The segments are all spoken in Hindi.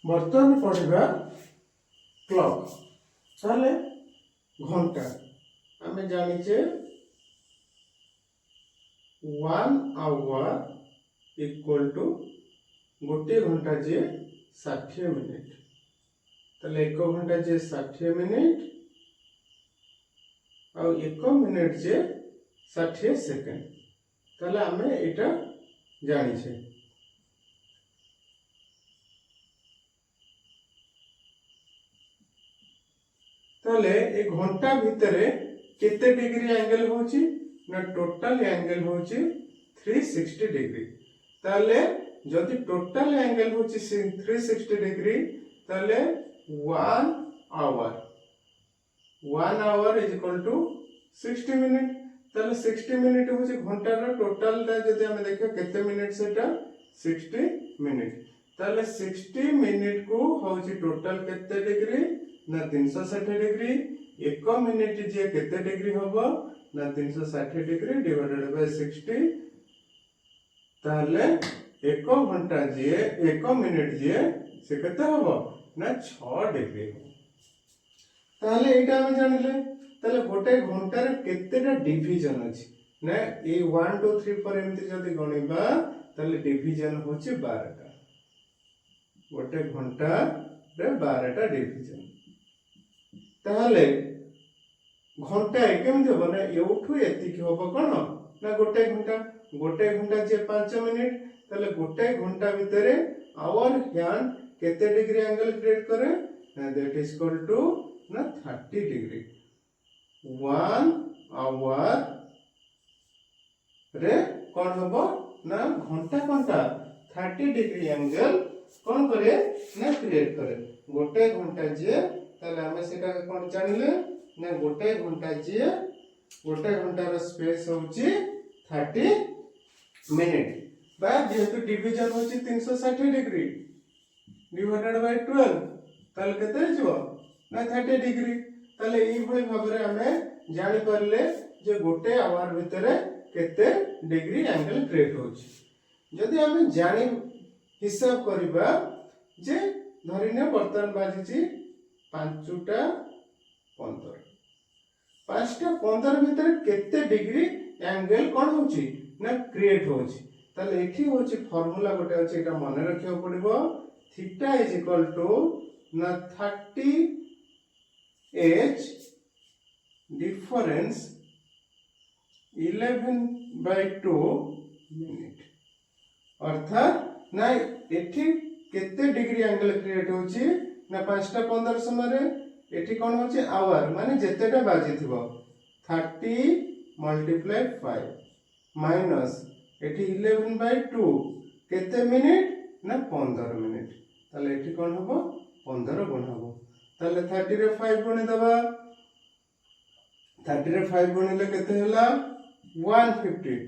बर्तमान पढ़ा क्लॉक ताले घंटा आम जाचे 1 आवर इक्वल टू गोटे घंटा जे 60 मिनिट ताले 1 घंटा जे 60 मिनिट और 1 मिनिट जे 60 सेकेंड ताले आमे एटा जानिछे। ताले ए घंटा भितरे केते डिग्री एंगल होची ना टोटल एंगल होची 360 डिग्री। ताले जदि टोटल एंगल होची 360 डिग्री ताले 1 hour is equal to 60 minute. ताले 60 मिनिट होची घंटा रो टोटल दा जदि हम देखियो केते मिनिट सेटा 60 मिनिट। ताले 60 मिनिट को होची टोटल केते डिग्री ना 360 डिग्री। 1 मिनिट जे केते डिग्री होबो ना 360 डिग्री डिवाइडेड बाय 60 ताले 1 घंटा जे 1 मिनिट जे से केते होबो ना 6 डिग्री हो। ताले एटा हम जानिले ताले गोटे घंटा रे केतेटा डिवीजन अछि ना ए 1 2 3 4 एमति जदी गणिबा ताले डिवीजन होछि 12 टा। गोटे घंटा रे 12 टा डिवीजन ताले घंटा केमति होबो ना एउठु एतिकी होबो कोन ना गोटे घंटा जे 5 मिनिट ताले गोटे घंटा भितरे आवर हैंड केते डिग्री एंगल क्रिएट करे ना दैट इज इक्वल टू ना 30 डिग्री। 1 आवर रे कोन होबो ना घंटा 30 डिग्री एंगल कोन करे ना क्रिएट करे। गोटे घंटा जे ताले हमें सेटा कोन जानिले ना गोटे घंटा रो स्पेस होची 30 मिनिट बा जेहेतु डिवीजन होची 360 डिग्री डिवाइडेड बाय 12 ताले केते हिजो ना 30 डिग्री। ताले ई भली भाबरे हमें जानि परले जे गोटे आवर भितरे केते डिग्री एंगल क्रिएट होची। जदि हमें जानि हिसाब करिबा जे धरिने बर्तन बाजिची 5टा 15 5टा 15 भितर केते डिग्री एंगल कोन होची ना क्रिएट होची। ताले एठी होची फार्मूला गोटे अछि एटा मन रखियो पड़िबो थीटा इज इक्वल टू ना 30 h डिफरेंस 11/2 मिनिट अर्थात ना एठी केते डिग्री एंगल क्रिएट होची ना 5टा 15 समय रे एठी कोन होची आवर माने जेतेटा बाजी थिबो 30 मल्टीप्लाई 5 माइनस एठी 11/2 केते मिनिट ना 15 मिनिट। ताले एठी कोन होबो 15 गुण होबो। ताले 30 रे 5 गुणी दबा 30 रे 5 गुणीले केते होला 150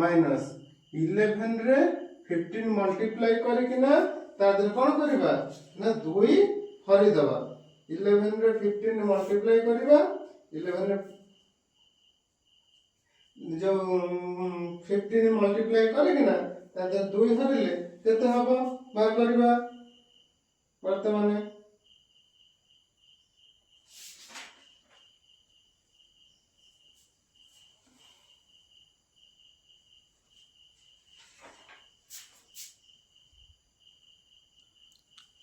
माइनस 11 रे 15 मल्टीप्लाई करे किना तादर कोन करबा ना 2 हरि दबा 11 रे 15 मल्टीप्लाई करबा 11 रे जो 15 मल्टीप्लाई करे किना तादर 2 हरिले केते हबो बार करबा वर्तमान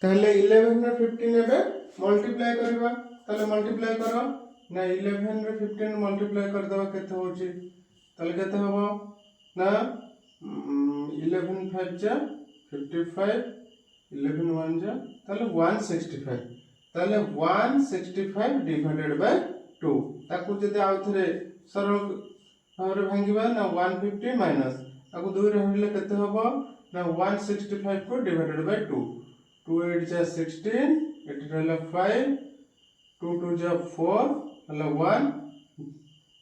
ताले 11 रे 15 एबे मल्टीप्लाई करबा ताले मल्टीप्लाई करो ना 11 रे 15 मल्टीप्लाई कर दबा केते होची ताले केते हबो ना 11 5 जा 55 11 1 जा ताले 165 ताले 165 डिवाइडेड बाय 2 ताकू जदि आउथरे सरल भाबरे भांगीबा ना 150 माइनस ताकू 2 रे हरले केते हबो ना 165 को डिवाइडेड बाय 2 2 8 जा 16 एट रहला 5 2 2 जा 4 हला 1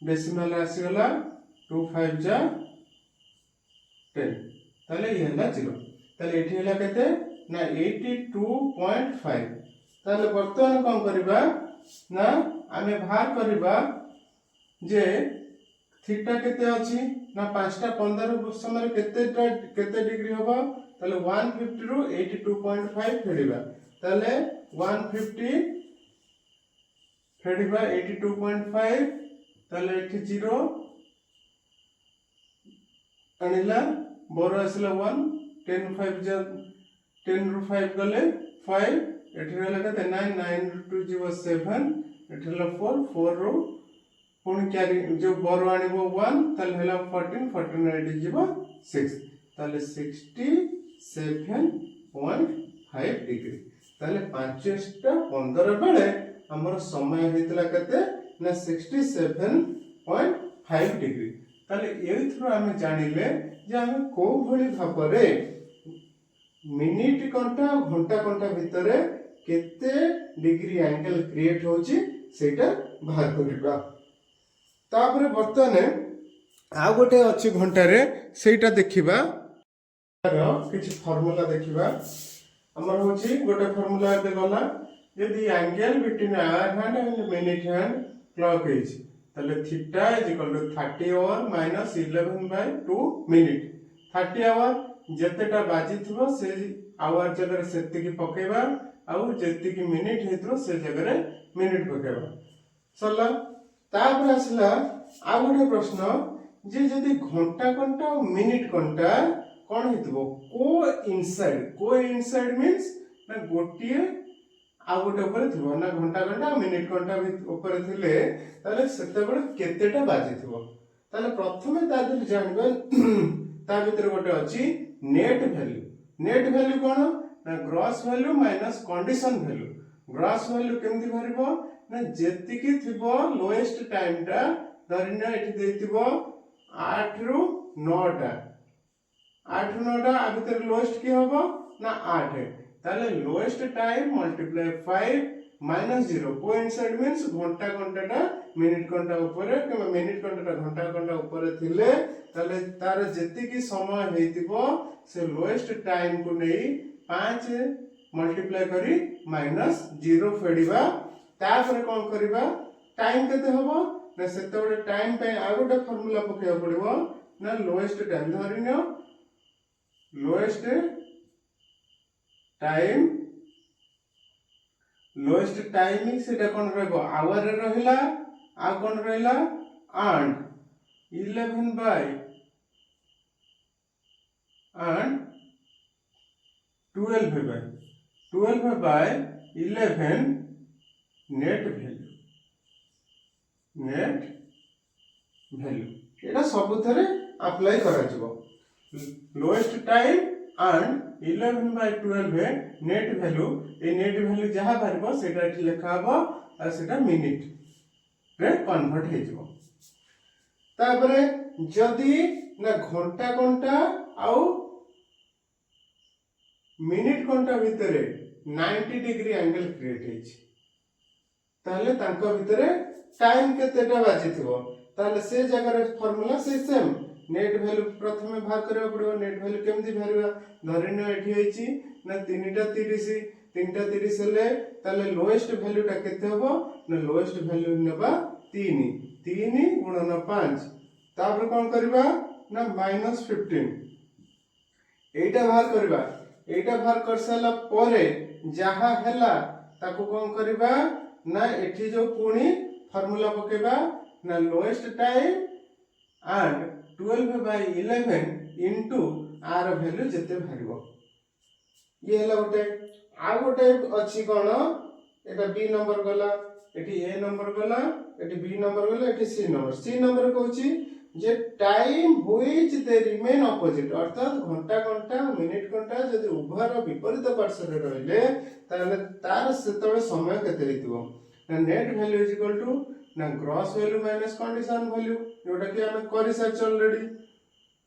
डेसिमल आसी गला 2 5 जा 10 ताले ये हला 0 ताले एठी हला केते ना 82.5 ताले वर्तमान कोन करबा ना आमे भार करबा जे थीटा केते अछि ना 5टा 15 समय केते डिग्री होबो ताले 150 रु 82.5 फेडिबा ताले 150 फेडिबा 82.5 ताले एठी 0 अनिला बोर आसला 1 10 5 जा 10 रु 5 गले 5 एठी रहला कते 9 9 रु 2 जीव 7 एठी रहला 4 4 रु पुणी क्यारी जो बोर आनिबो 1 ताले हला 14 14 एठी जीव 6 ताले 67.5 डिग्री ताले 5टा 15 बेले हमर समय हेतला कते ना 67.5 डिग्री ताले एथरो हम जानिले जे हम को भली भाबरे मिनिट घंटा घंटा भितरे केते डिग्री एंगल क्रिएट होची सेटा बाहर करबा तापरे बर्तने आ गोटे अछि घंटा रे सेटा देखिबा किछि फार्मूला देखिबा हमर होची गोटे फार्मूला दे गला यदि angle between hour hand and minute hand clock is ताले theta is equal to 30 hour minus 11/2 minute 30 hour जेतेटा बाजी थबो से आवर जगह सेति की पकेबा आउ जेति की मिनिट हेतरो से जगह मिनिट पकेबा सरला तापर आसला आ गोटे प्रश्न जे जदि घंटा घंटा और मिनिट घंटा कोन हेतबो को इनसाइड मींस ना गोटिए आ गोटे ऊपर थिबो ना घंटा घंटा मिनिट घंटा ऊपर थिले ताले सेते बळे केतेटा बाजी थिबो ताले प्रथमे ता दिल जानबे ता भीतर गोटे अछि नेट वैल्यू कोन ना gross value minus condition value gross value केमति भरिबो ना जेति की थिबो लोएस्ट टाइम टा धरिना एठी देतिबो 8 रु 9 टा 8 रु 9 टा आ भीतर लोएस्ट की होबो ना 8 ताले lowest time multiply 5 minus 0 coincide means घंटा घंटा मिनिट घंटा ऊपर कि मिनिट घंटा घंटा ऊपर थिले ताले तार जेति की समय हेतिबो से लोएस्ट टाइम को नहीं 5 मल्टीप्लाई करी माइनस 0 फेडिबा तापर कोन करबा टाइम केते होबो ना सेतबे टाइम पे आ गोटे फार्मूला पकेया पड़िबो ना लोएस्ट टाइम धरिनो लोएस्ट टाइमिंग सेटा कोन रहबो आवर रे रहिला आ कोन रहिला and 11 by and 12 by 11 net value एटा सब थरे अप्लाई करा जिवो lowest time and 11 by 12 net value A net value जहा बारबो सेटा एठी लिखा हबो आ सेटा मिनिट रे कन्वर्ट हे जिवो तापरे जदी ना घंटा घंटा आउ मिनिट घंटा भितरे 90 डिग्री एंगल क्रिएट हेछि ताले तांको भितरे टाइम केतेटा बाजी थिबो ताले से जगह रे फार्मूला से सेम नेट वैल्यू प्रथमे भाग करबा पड़िबो नेट वैल्यू केमति भारिबा धरिनो एठी हेछि ना 3टा 30 हेले ताले लोएस्ट वैल्यू टा केते होबो ना लोएस्ट वैल्यू नेबा 3 गुणन 5 तापर कोन करबा ना -15 एटा भाग करबा एटा भाग कर साला परे जहा हेला ताको कोन करबा ना एठी जो पुणी फार्मूला पकेबा ना lowest time and 12 by 11 into R value जते भारिबो ये हला गोटे आ गोटे अछि कोन एटा बी नंबर गला एटी ए नंबर गला एटी बी नंबर गला एटी सी नंबर कहूची जे time which they remain opposite अर्थात घंटा घंटा मिनिट घंटा यदि उभयर विपरीत पार्श्व रे रहले ताले तार सेतबे समय केते हेतिबो ना net value is equal to ना gross value minus condition value जोटा कि हम करि सच ऑलरेडी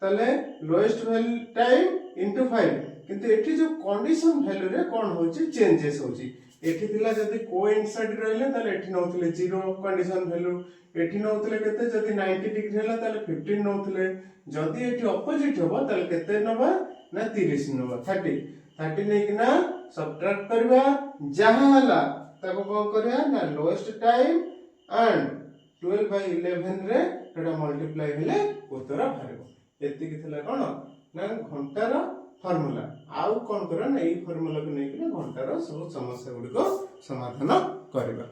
ताले लोएस्ट वैल्यू टाइम इनटू 5 किंतु एठी जो कंडीशन वैल्यू रे कोन होची चेंजेस होची एठी थिला जदी कोइंसाइड रहले ताले एठी नउतले 0 कंडीशन वैल्यू एठी नउतले केते जदी 90 डिग्री हला ताले 15 नउतले जदी एठी ऑपोजिट होबो ताले केते नबा ना 30 नबा 30 नै कि ना सब्ट्रैक्ट करबा जहा हला ताको कोन करया ना लोएस्ट टाइम एंड 12 by 11 रे एटा मल्टीप्लाई हेले उत्तर भारिबो एति कि थिला कोन ना घंटार फर्मूला आउ कौन करा ना यही फर्मूला को लेकर घंटार सब समस्या गुड़िक समाधान करवा।